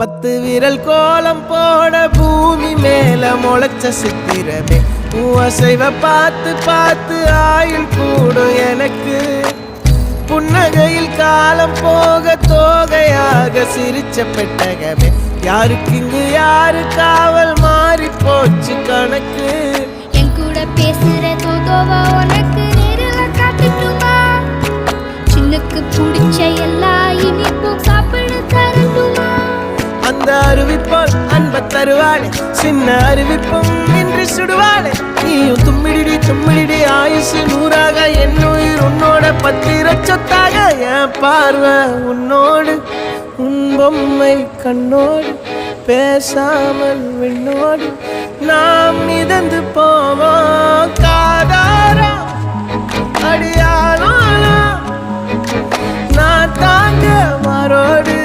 10 விரல் கோலம் போட பூமி மேல முளைச்ச சித்திரமே அசைவ பார்த்து பார்த்து ஆயுள் கூடும் எனக்கு புன்னகையில் காலம் போக தோகையாக சிரிச்ச பெட்டகமே யாருக்கு இங்கு யாரு காவல் மாறி போச்சு கணக்கு என் கூட பேசுற தோதோவா உனக்கு நேரில் காட்டுட்டுமா சின்னுக்கு பிடிச்ச எல்லா இனிப்பும் சாப்பிட தரட்டுமா அந்த அறிவிப்பால் அன்ப தருவாளே சின்ன அறிவிப்பும் இன்று சுடுவாளே நீயும் தும்மிடி தும்மிடி ஆயுசு 100ஆக என் உயிர் உன்னோட 10 லட்சத்தாக என் பார்வை உன்னோடு உன் பொம்மை கண்ணோடு பேசாமல் விண்ணோடு நாம் மிதந்து போவோம் காதாரா அடியாளோ நான் தாங்க மாறோடு